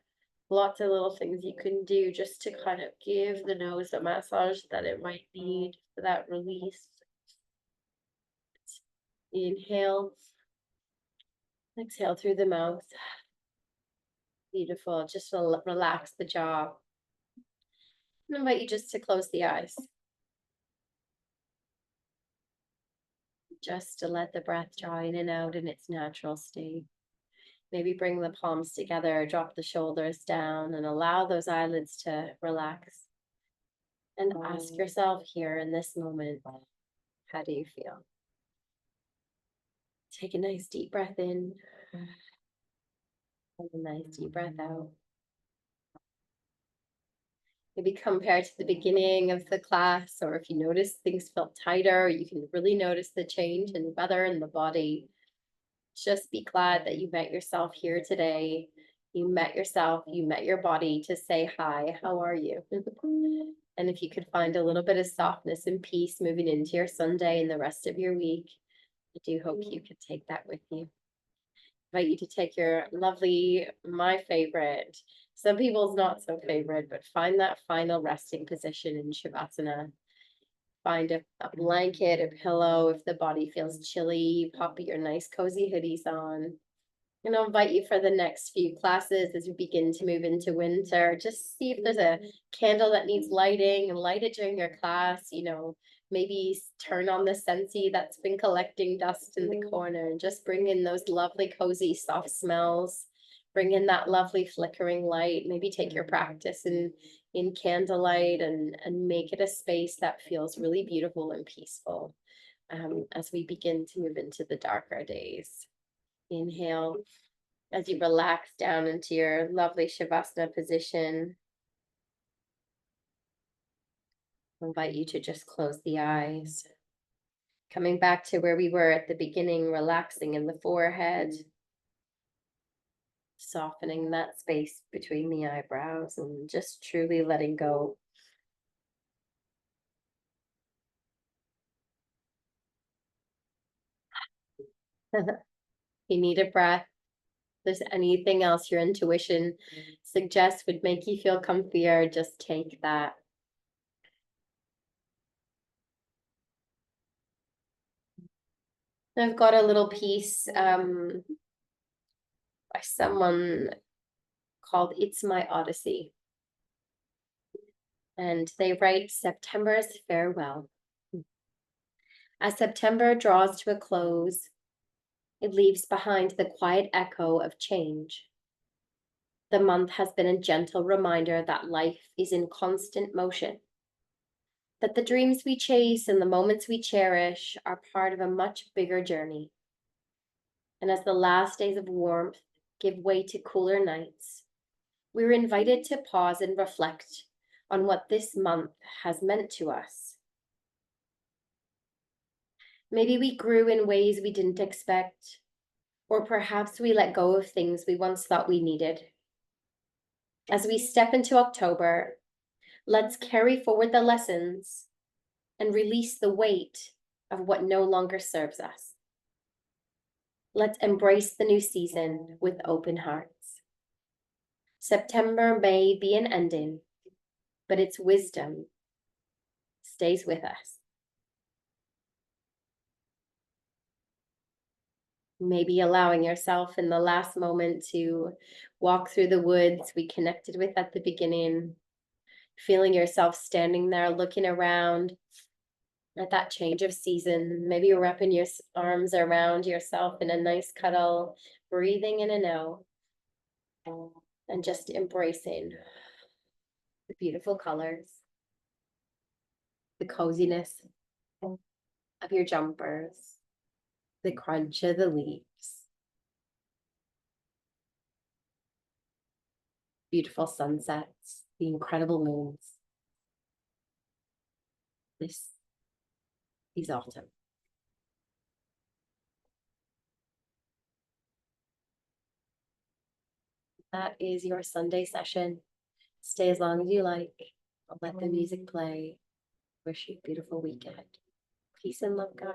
lots of little things you can do just to kind of give the nose a massage that it might need for that release. Inhale, exhale through the mouth. Beautiful. Just relax the jaw. I invite you just to close the eyes. Just to let the breath draw in and out in its natural state. Maybe bring the palms together, drop the shoulders down, and allow those eyelids to relax. And ask yourself here in this moment, how do you feel? Take a nice deep breath in, and a nice deep breath out. Maybe compare to the beginning of the class, or if you notice things felt tighter, you can really notice the change in the weather and the body. Just be glad that you met yourself here today. You met yourself, you met your body to say hi, how are you? And if you could find a little bit of softness and peace moving into your Sunday and the rest of your week, I do hope you could take that with you. I invite you to take your lovely, my favorite, some people's not so favorite, but find that final resting position in Shavasana. Find a blanket, a pillow. If the body feels chilly, pop your nice cozy hoodies on. And I'll invite you for the next few classes as we begin to move into winter. Just see if there's a candle that needs lighting and light it during your class. Maybe turn on the Scentsy that's been collecting dust in the corner and just bring in those lovely, cozy, soft smells. Bring in that lovely flickering light. Maybe take your practice in candlelight and make it a space that feels really beautiful and peaceful as we begin to move into the darker days. Inhale as you relax down into your lovely Shavasana position. I invite you to just close the eyes. Coming back to where we were at the beginning, relaxing in the forehead. softening that space between the eyebrows and just truly letting go. You need a breath. If there's anything else your intuition suggests would make you feel comfier, just take that. I've got a little piece by someone called It's My Odyssey. And they write September's farewell. As September draws to a close, it leaves behind the quiet echo of change. The month has been a gentle reminder that life is in constant motion, that the dreams we chase and the moments we cherish are part of a much bigger journey. And as the last days of warmth give way to cooler nights, we're invited to pause and reflect on what this month has meant to us. Maybe we grew in ways we didn't expect, or perhaps we let go of things we once thought we needed. As we step into October, let's carry forward the lessons and release the weight of what no longer serves us. Let's embrace the new season with open hearts. September may be an ending, but its wisdom stays with us. Maybe allowing yourself in the last moment to walk through the woods we connected with at the beginning, feeling yourself standing there looking around at that change of season. Maybe you're wrapping your arms around yourself in a nice cuddle, breathing in and out, and just embracing the beautiful colors, the coziness of your jumpers, the crunch of the leaves, beautiful sunsets, the incredible moons. This is autumn. That is your Sunday session. Stay as long as you like. I'll let the music play. Wish you a beautiful weekend. Peace and love, guys.